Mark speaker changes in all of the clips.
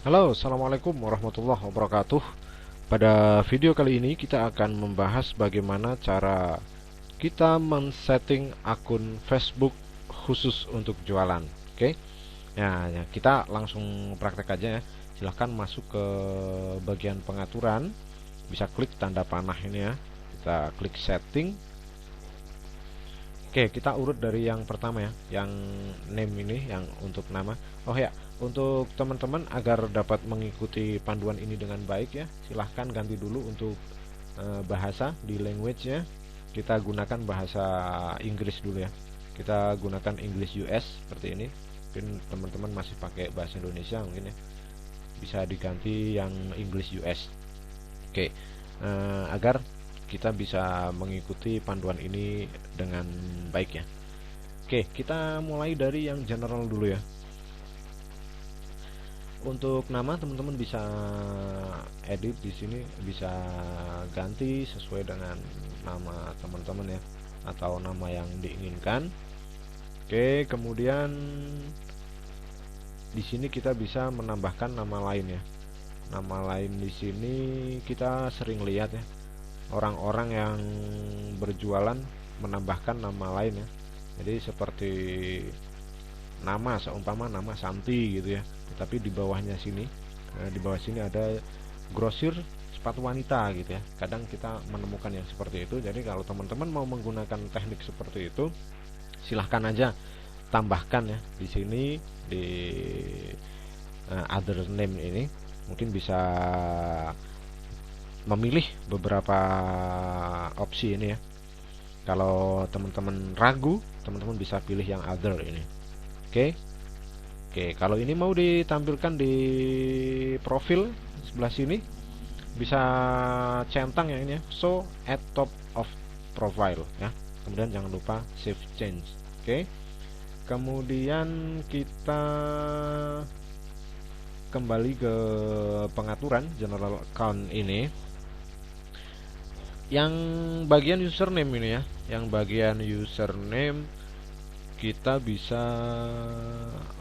Speaker 1: Halo, assalamualaikum warahmatullahi wabarakatuh. Pada video kali ini kita akan membahas bagaimana cara kita men-setting akun Facebook khusus untuk jualan. Oke, ya, kita langsung praktek aja ya. Silahkan masuk ke bagian pengaturan, bisa klik tanda panah ini ya. Kita klik setting. Oke, kita urut dari yang pertama ya, yang name ini, yang untuk nama. Oh ya, untuk teman-teman agar dapat mengikuti panduan ini dengan baik ya, silahkan ganti dulu untuk bahasa di language-nya. Kita gunakan bahasa Inggris dulu ya. Kita gunakan English US seperti ini. Mungkin teman-teman masih pakai bahasa Indonesia mungkin ya. Bisa diganti yang English US. Oke, agar kita bisa mengikuti panduan ini dengan baik ya. Oke, kita mulai dari yang general dulu ya. Untuk nama teman-teman bisa edit di sini, bisa ganti sesuai dengan nama teman-teman ya, atau nama yang diinginkan. Oke, kemudian di sini kita bisa menambahkan nama lain ya. Nama lain di sini kita sering lihat ya, orang-orang yang berjualan menambahkan nama lain ya. Jadi seperti nama, seumpama nama Santi gitu ya, tapi di bawahnya sini, di bawah sini ada grosir sepatu wanita gitu ya. Kadang kita menemukan yang seperti itu. Jadi kalau teman-teman mau menggunakan teknik seperti itu, silahkan aja tambahkan ya di sini, di other name ini. Mungkin bisa memilih beberapa opsi ini ya. Kalau teman-teman ragu, teman-teman bisa pilih yang other ini. Oke. Oke, kalau ini mau ditampilkan di profil sebelah sini, bisa centang yang ini ya, show at top of profile ya. Kemudian jangan lupa save change. Oke. Kemudian kita kembali ke pengaturan general account ini. Yang bagian username ini ya, yang bagian username kita bisa,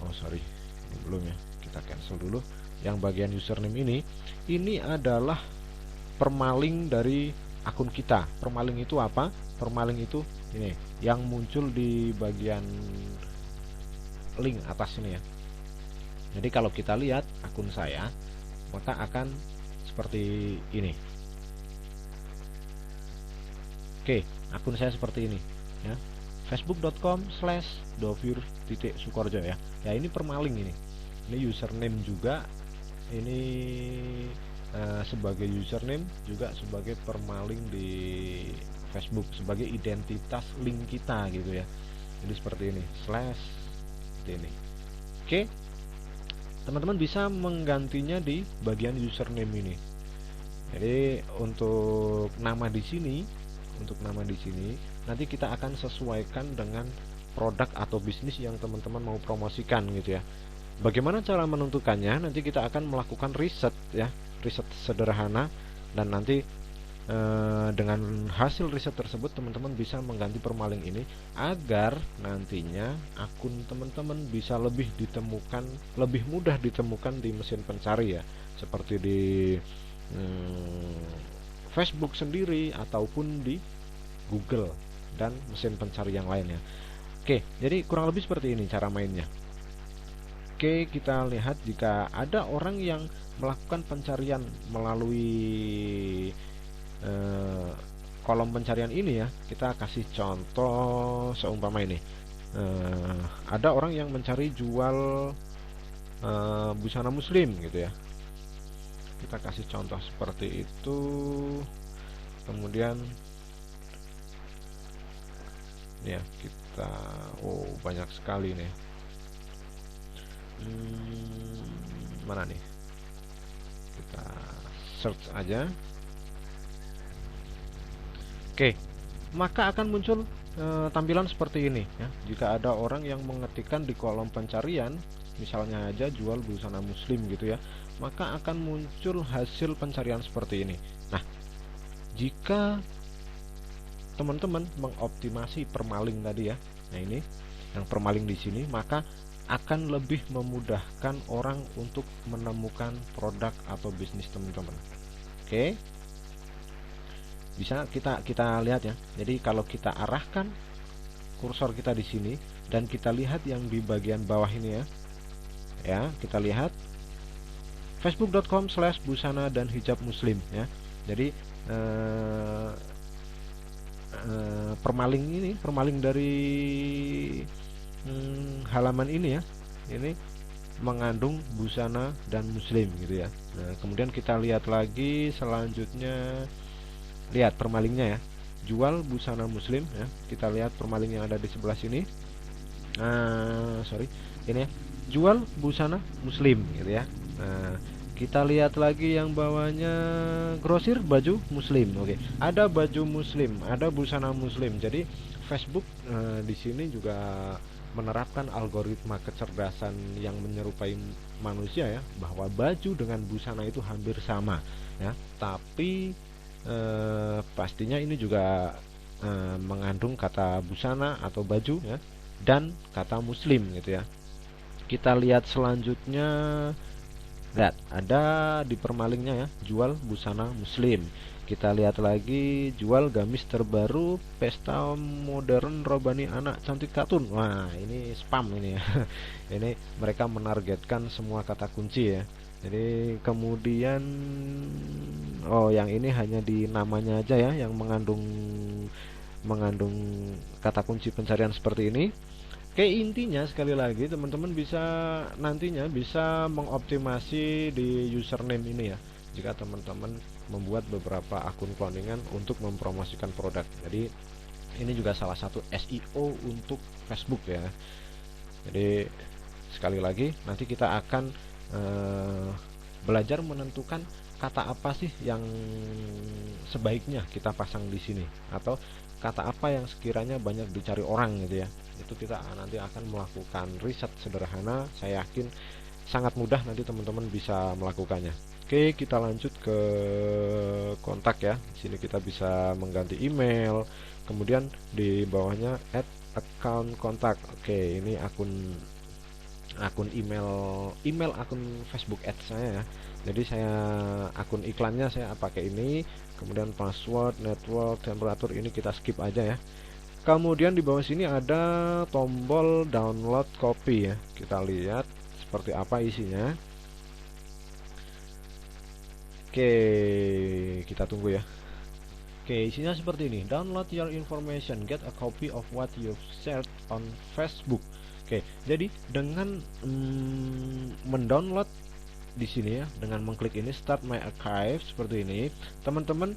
Speaker 1: oh sorry, ini belum ya, kita cancel dulu. Yang bagian username ini adalah permaling dari akun kita. Permaling itu apa? Permaling itu ini yang muncul di bagian link atas ini ya. Jadi kalau kita lihat akun saya, maka akan seperti ini. Oke, akun saya seperti ini ya. facebook.com/dovir.sukorjo ya. Ya, ini permaling ini. Ini username juga. Ini sebagai username juga sebagai permaling di Facebook, sebagai identitas link kita gitu ya. Jadi seperti ini, slash seperti ini. Oke. Teman-teman bisa menggantinya di bagian username ini. Jadi untuk nama di sini, nanti kita akan sesuaikan dengan produk atau bisnis yang teman-teman mau promosikan gitu ya. Bagaimana cara menentukannya? Nanti kita akan melakukan riset ya, riset sederhana, dan nanti dengan hasil riset tersebut teman-teman bisa mengganti permaling ini agar nantinya akun teman-teman bisa lebih mudah ditemukan di mesin pencari ya, seperti di Facebook sendiri ataupun di Google dan mesin pencari yang lainnya. Oke, jadi kurang lebih seperti ini cara mainnya. Oke, kita lihat jika ada orang yang melakukan pencarian melalui kolom pencarian ini ya, kita kasih contoh seumpama ini. Ada orang yang mencari jual busana muslim gitu ya. Kita kasih contoh seperti itu. Kemudian ya, kita banyak sekali nih. Mana nih? Kita search aja. Oke, maka akan muncul tampilan seperti ini ya. Jika ada orang yang mengetikkan di kolom pencarian, misalnya aja jual busana muslim gitu ya, maka akan muncul hasil pencarian seperti ini. Nah, jika teman-teman mengoptimasi permaling tadi ya, nah ini yang permaling di sini, maka akan lebih memudahkan orang untuk menemukan produk atau bisnis teman-teman. Oke, bisa kita lihat ya. Jadi kalau kita arahkan kursor kita di sini dan kita lihat yang di bagian bawah ini ya, kita lihat facebook.com/busana dan hijab muslim ya. Jadi permaling dari halaman ini ya, ini mengandung busana dan muslim gitu ya. Nah, kemudian kita lihat lagi selanjutnya, lihat permalingnya ya, jual busana muslim ya. Kita lihat permaling yang ada di sebelah sini. Sorry, ini ya, jual busana muslim gitu ya. Nah, kita lihat lagi yang bawahnya, grosir baju muslim. Oke, ada baju muslim, ada busana muslim. Jadi Facebook di sini juga menerapkan algoritma kecerdasan yang menyerupai manusia ya, bahwa baju dengan busana itu hampir sama ya. Tapi pastinya ini juga mengandung kata busana atau baju ya, dan kata muslim gitu ya. Kita lihat selanjutnya, lihat ada di permalingnya ya, jual busana muslim. Kita lihat lagi, jual gamis terbaru pesta modern robani anak cantik katun. Wah, ini spam ini ya. Ini mereka menargetkan semua kata kunci ya. Jadi kemudian, oh yang ini hanya di namanya aja ya yang mengandung kata kunci pencarian seperti ini. Oke, intinya sekali lagi teman-teman bisa nantinya bisa mengoptimasi di username ini ya, jika teman-teman membuat beberapa akun cloningan untuk mempromosikan produk. Jadi ini juga salah satu SEO untuk Facebook ya. Jadi sekali lagi nanti kita akan belajar menentukan kata apa sih yang sebaiknya kita pasang di sini, atau kata apa yang sekiranya banyak dicari orang gitu ya. Itu kita nanti akan melakukan riset sederhana. Saya yakin sangat mudah, nanti teman-teman bisa melakukannya. Oke, kita lanjut ke kontak ya. Di sini kita bisa mengganti email. Kemudian di bawahnya add account kontak. Oke, ini akun email akun Facebook Ads saya ya. Jadi saya akun iklannya saya pakai ini. Kemudian password, network, temperatur ini kita skip aja ya. Kemudian di bawah sini ada tombol download copy ya. Kita lihat seperti apa isinya. Oke, kita tunggu ya. Oke, isinya seperti ini. Download your information, get a copy of what you've shared on Facebook. Oke, jadi dengan mendownload di sini ya, dengan mengklik ini start my archive seperti ini, teman-teman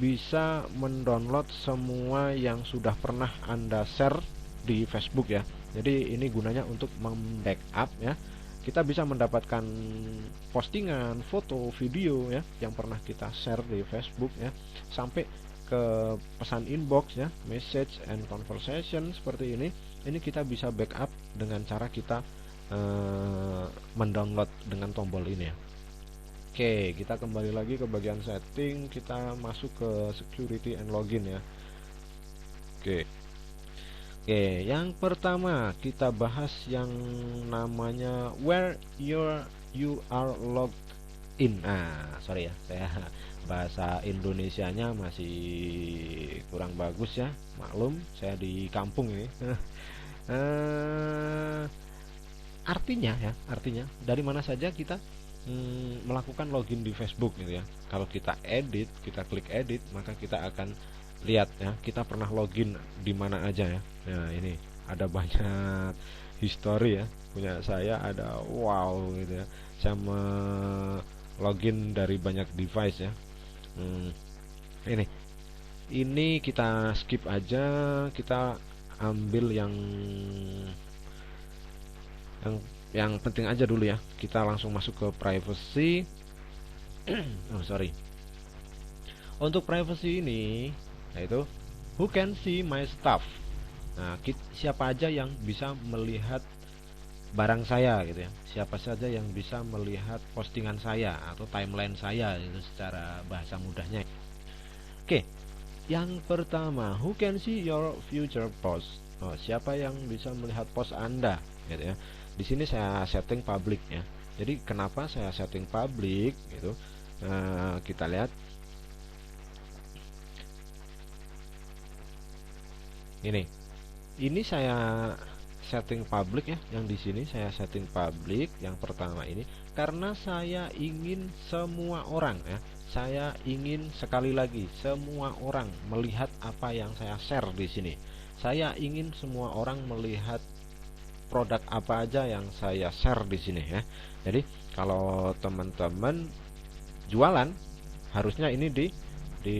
Speaker 1: bisa mendownload semua yang sudah pernah Anda share di Facebook ya. Jadi ini gunanya untuk membackup ya. Kita bisa mendapatkan postingan, foto, video ya yang pernah kita share di Facebook ya, sampai ke pesan inbox ya, message and conversation seperti ini. Ini kita bisa backup dengan cara kita mendownload dengan tombol ini ya. Oke, kita kembali lagi ke bagian setting, kita masuk ke security and login ya. Oke, yang pertama kita bahas yang namanya where you are logged in. Sorry ya, saya bahasa Indonesianya masih kurang bagus ya, maklum saya di kampung ini. Artinya dari mana saja kita melakukan login di Facebook gitu ya. Kalau kita klik edit, maka kita akan lihat ya, kita pernah login di mana aja ya. Nah, ini ada banyak history ya. Punya saya ada wow gitu ya. Saya login dari banyak device ya. Ini kita skip aja, kita ambil yang penting aja dulu ya. Kita langsung masuk ke privacy. Untuk privacy ini yaitu who can see my stuff. Nah, siapa aja yang bisa melihat barang saya gitu ya. Siapa saja yang bisa melihat postingan saya atau timeline saya itu secara bahasa mudahnya. Oke. Yang pertama, who can see your future post. Oh, siapa yang bisa melihat post Anda, gitu ya. Di sini saya setting public ya. Jadi kenapa saya setting public gitu? Kita lihat ini. Ini saya setting public ya. Yang di sini saya setting public yang pertama ini karena saya ingin semua orang ya. Saya ingin sekali lagi semua orang melihat apa yang saya share di sini. Saya ingin semua orang melihat produk apa aja yang saya share di sini ya. Jadi kalau teman-teman jualan harusnya ini di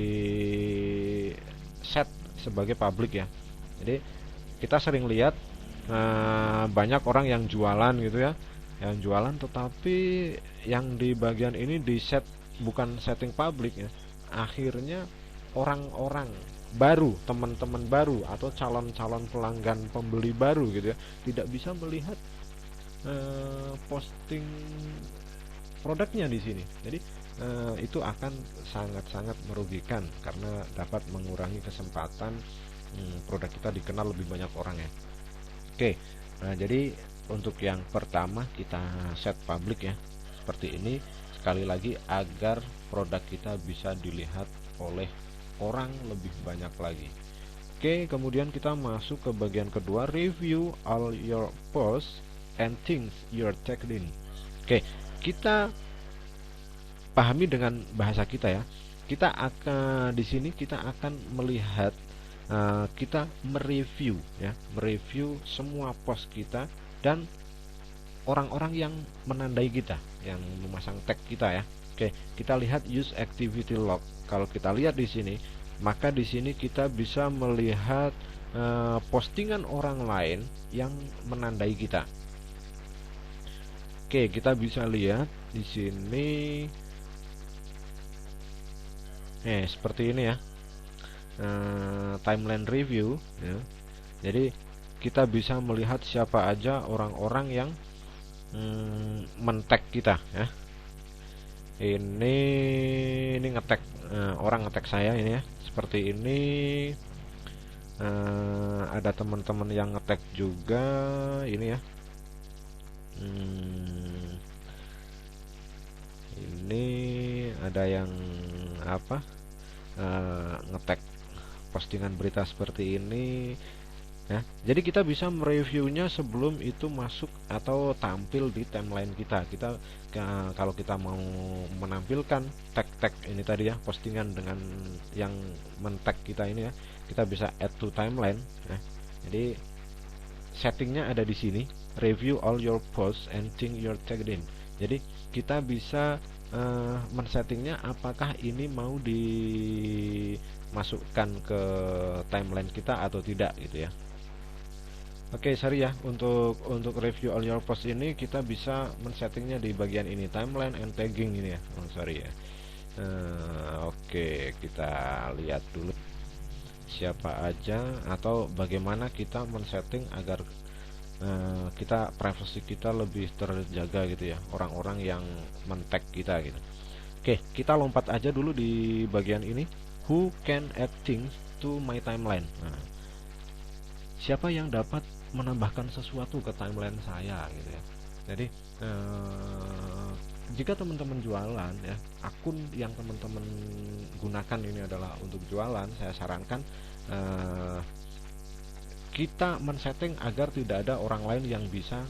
Speaker 1: set sebagai public ya. Jadi kita sering lihat banyak orang yang jualan gitu ya, yang jualan tetapi yang di bagian ini di set bukan setting public ya. Akhirnya orang-orang baru, teman-teman baru atau calon-calon pelanggan pembeli baru gitu ya, tidak bisa melihat posting produknya di sini. Jadi itu akan sangat-sangat merugikan karena dapat mengurangi kesempatan produk kita dikenal lebih banyak orang ya. Oke, nah jadi untuk yang pertama kita set public ya, seperti ini. Sekali lagi agar produk kita bisa dilihat oleh orang lebih banyak lagi. Oke, kemudian kita masuk ke bagian kedua, review all your posts and things you're tagged in. Oke, kita pahami dengan bahasa kita ya. Kita akan di sini kita akan melihat kita mereview ya, mereview semua post kita dan orang-orang yang menandai kita, yang memasang tag kita ya. Oke, kita lihat use activity log. Kalau kita lihat di sini, maka di sini kita bisa melihat postingan orang lain yang menandai kita. Oke, kita bisa lihat di sini seperti ini ya. Timeline review ya. Jadi kita bisa melihat siapa aja orang-orang yang men-tag kita ya. Ini nge-tag orang nge-tag saya ini ya. Seperti ini ada teman-teman yang nge-tag juga ini ya. Ini ada yang apa? Nge-tag postingan berita seperti ini ya. Jadi kita bisa mereviewnya sebelum itu masuk atau tampil di timeline kita. Kalau kita mau menampilkan tag-tag ini tadi ya, postingan dengan yang men-tag kita ini ya, kita bisa add to timeline ya. Jadi settingnya ada di sini, review all your posts and things you're tagged in. Jadi kita bisa men-settingnya apakah ini mau dimasukkan ke timeline kita atau tidak gitu ya. Oke, sorry ya, untuk review all your post ini kita bisa men-settingnya di bagian ini, timeline and tagging ini ya. Sorry ya. Oke, kita lihat dulu siapa aja atau bagaimana kita men-setting agar kita privacy kita lebih terjaga gitu ya, orang-orang yang men-tag kita gitu. Oke, kita lompat aja dulu di bagian ini, who can add things to my timeline. Nah, siapa yang dapat menambahkan sesuatu ke timeline saya gitu ya. Jadi jika teman-teman jualan ya, akun yang teman-teman gunakan ini adalah untuk jualan, saya sarankan kita men-setting agar tidak ada orang lain yang bisa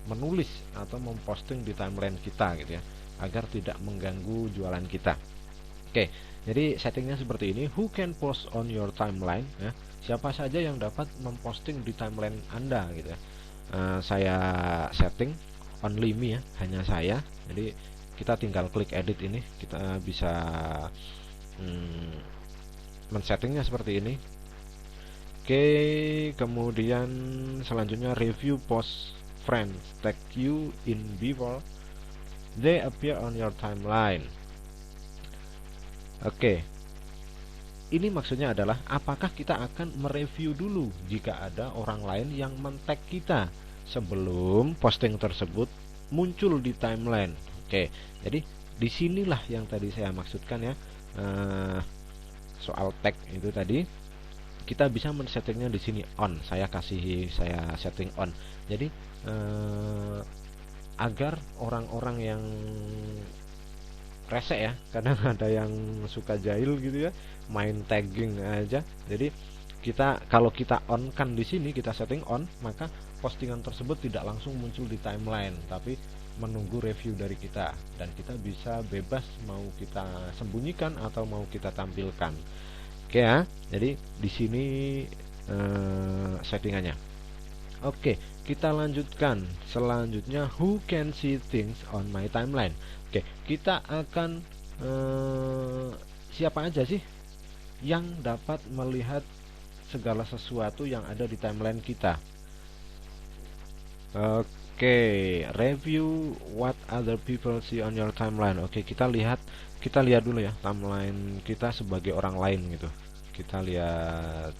Speaker 1: menulis atau memposting di timeline kita gitu ya, agar tidak mengganggu jualan kita. Oke, jadi settingnya seperti ini, who can post on your timeline ya, siapa saja yang dapat memposting di timeline Anda gitu ya. Saya setting only me ya, hanya saya. Jadi kita tinggal klik edit ini, kita bisa men-settingnya seperti ini. Oke, kemudian selanjutnya review post friends tag you in before they appear on your timeline. Oke, ini maksudnya adalah apakah kita akan mereview dulu jika ada orang lain yang men-tag kita sebelum posting tersebut muncul di timeline. Oke, jadi disinilah yang tadi saya maksudkan ya, soal tag itu tadi. kita bisa men-settingnya di sini on. Saya setting on. Jadi agar orang-orang yang rese ya, kadang ada yang suka jahil gitu ya, main tagging aja. Jadi kalau kita on kan di sini, kita setting on, maka postingan tersebut tidak langsung muncul di timeline, tapi menunggu review dari kita, dan kita bisa bebas mau kita sembunyikan atau mau kita tampilkan. Oke ya, jadi di sini settingannya. Oke, kita lanjutkan. Selanjutnya, who can see things on my timeline? Oke, kita akan siapa aja sih yang dapat melihat segala sesuatu yang ada di timeline kita. Oke, review what other people see on your timeline. Oke, kita lihat dulu ya timeline kita sebagai orang lain gitu. Kita lihat.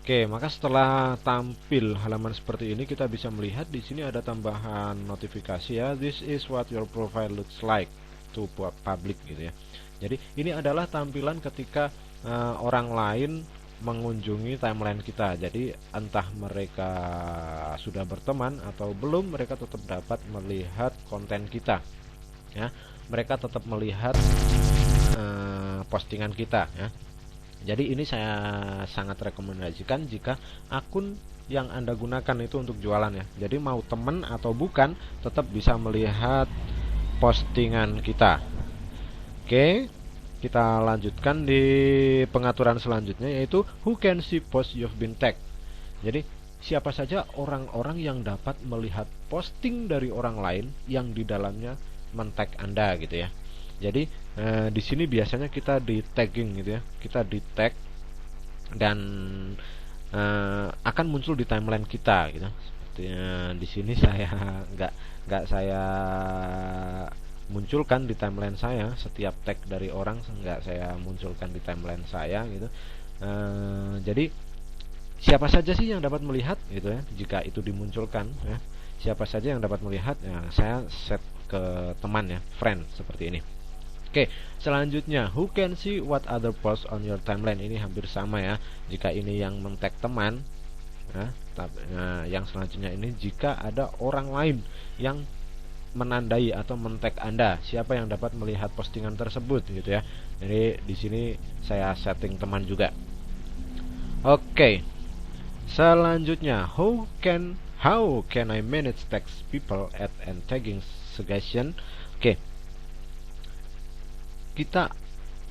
Speaker 1: Oke, maka setelah tampil halaman seperti ini, kita bisa melihat di sini ada tambahan notifikasi ya. This is what your profile looks like to public gitu ya. Jadi ini adalah tampilan ketika orang lain mengunjungi timeline kita. Jadi entah mereka sudah berteman atau belum, mereka tetap dapat melihat konten kita. Ya, mereka tetap melihat postingan kita. Ya. Jadi ini saya sangat rekomendasikan jika akun yang Anda gunakan itu untuk jualan ya. Jadi mau teman atau bukan, tetap bisa melihat postingan kita. Oke, kita lanjutkan di pengaturan selanjutnya, yaitu who can see post you've been tagged. Jadi siapa saja orang-orang yang dapat melihat posting dari orang lain yang di dalamnya men-tag Anda gitu ya. Jadi di sini biasanya kita di tagging gitu ya, kita di tag dan akan muncul di timeline kita gitu. Sepertinya di sini saya nggak saya munculkan di timeline saya, setiap tag dari orang nggak saya munculkan di timeline saya gitu. Jadi siapa saja sih yang dapat melihat gitu ya, jika itu dimunculkan ya, siapa saja yang dapat melihat ya, saya set ke teman ya, friend seperti ini. Oke, selanjutnya who can see what other posts on your timeline. Ini hampir sama ya. Jika ini yang men-tag teman, yang selanjutnya ini jika ada orang lain yang menandai atau men-tag Anda, siapa yang dapat melihat postingan tersebut gitu ya. Jadi di sini saya setting teman juga. Oke. Selanjutnya, how can I manage text people at and tagging suggestion. Oke. Kita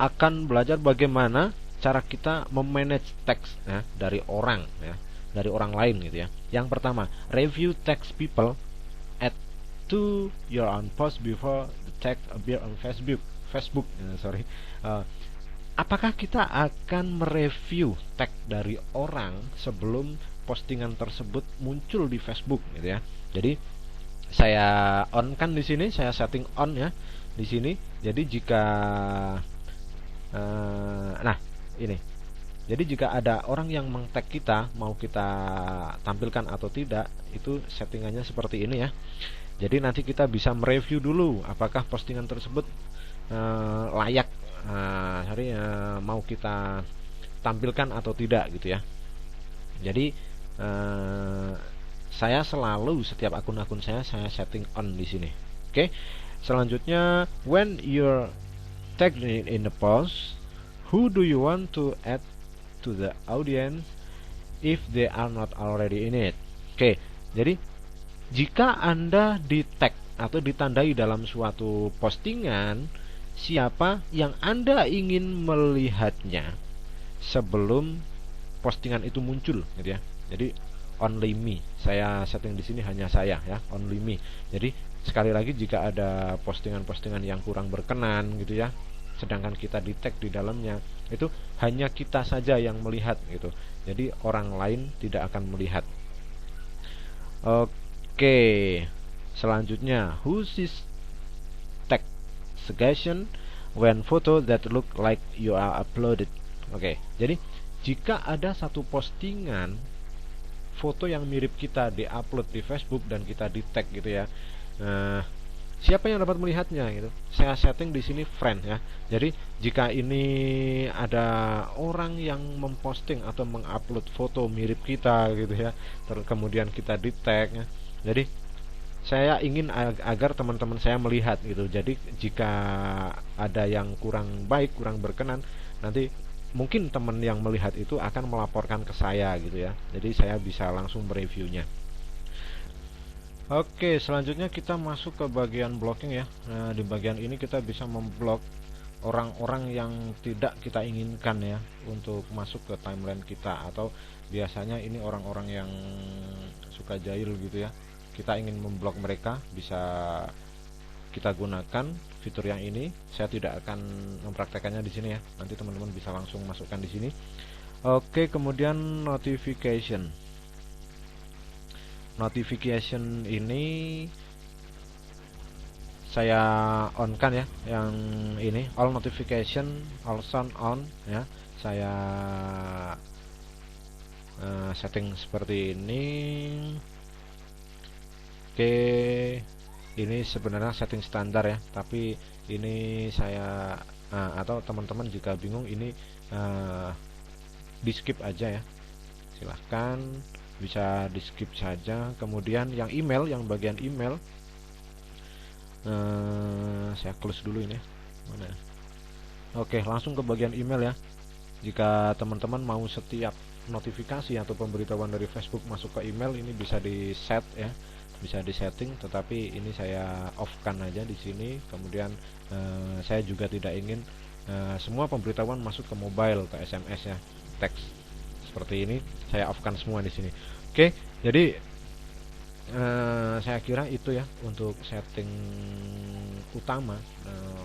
Speaker 1: akan belajar bagaimana cara kita memanage teks ya, dari orang ya, dari orang lain gitu ya. Yang pertama, review text people at to your own post before the text appear on Facebook. Apakah kita akan mereview tag dari orang sebelum postingan tersebut muncul di Facebook gitu ya. Jadi saya on kan di sini, saya setting on ya di sini. Jadi jika ini. Jadi jika ada orang yang meng-tag kita, mau kita tampilkan atau tidak, itu settingannya seperti ini ya. Jadi nanti kita bisa mereview dulu apakah postingan tersebut layak mau kita tampilkan atau tidak gitu ya. Jadi saya selalu setiap akun-akun saya setting on di sini. Oke. Selanjutnya, when you're tagged in the post, who do you want to add to the audience if they are not already in it? Oke, jadi jika Anda di tag atau ditandai dalam suatu postingan, siapa yang Anda ingin melihatnya sebelum postingan itu muncul gitu ya. Jadi only me. Saya setting di sini hanya saya ya, only me. Jadi sekali lagi jika ada postingan-postingan yang kurang berkenan gitu ya, sedangkan kita di tag di dalamnya, itu hanya kita saja yang melihat gitu. Jadi orang lain tidak akan melihat. Oke. Selanjutnya, who sees tag suggestion when photo that look like you are uploaded. Oke. Jadi jika ada satu postingan foto yang mirip kita di-upload di Facebook dan kita di tag gitu ya, Siapa yang dapat melihatnya gitu. Saya setting di sini friend ya. Jadi jika ini ada orang yang memposting atau mengupload foto mirip kita gitu ya, kemudian kita di tag ya. Jadi saya ingin agar teman-teman saya melihat gitu. Jadi jika ada yang kurang baik, kurang berkenan, nanti mungkin teman yang melihat itu akan melaporkan ke saya gitu ya. Jadi saya bisa langsung mereviewnya. Oke, selanjutnya kita masuk ke bagian blocking ya. Nah, di bagian ini kita bisa memblok orang-orang yang tidak kita inginkan ya untuk masuk ke timeline kita, atau biasanya ini orang-orang yang suka jahil gitu ya. Kita ingin memblok mereka, bisa kita gunakan fitur yang ini. Saya tidak akan mempraktekannya di sini ya. Nanti teman-teman bisa langsung masukkan di sini. Oke, kemudian notification. Notification ini saya on kan ya, yang ini all notification all sound on ya. Saya setting seperti ini. Oke, ini sebenarnya setting standar ya, tapi ini saya atau teman-teman jika bingung ini di skip aja ya, silahkan bisa di skip saja. Kemudian yang email, yang bagian email saya close dulu ini mana. Oke, langsung ke bagian email ya. Jika teman-teman mau setiap notifikasi atau pemberitahuan dari Facebook masuk ke email, ini bisa di set ya, bisa di setting, tetapi ini saya off kan aja di sini. Kemudian saya juga tidak ingin semua pemberitahuan masuk ke mobile, ke SMS ya, teks seperti ini saya off kan semua di sini. Oke, jadi saya kira itu ya untuk setting utama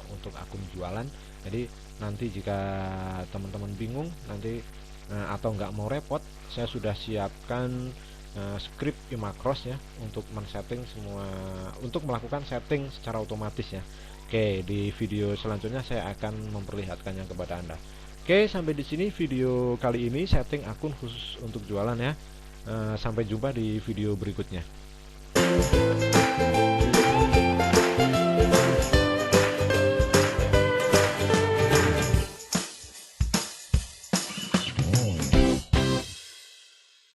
Speaker 1: untuk akun jualan. Jadi nanti jika teman-teman bingung nanti atau nggak mau repot, saya sudah siapkan script iMacros ya untuk men-setting semua, untuk melakukan setting secara otomatis ya. Oke, di video selanjutnya saya akan memperlihatkannya kepada Anda. Oke, sampai di sini video kali ini setting akun khusus untuk jualan ya. Sampai jumpa di video berikutnya.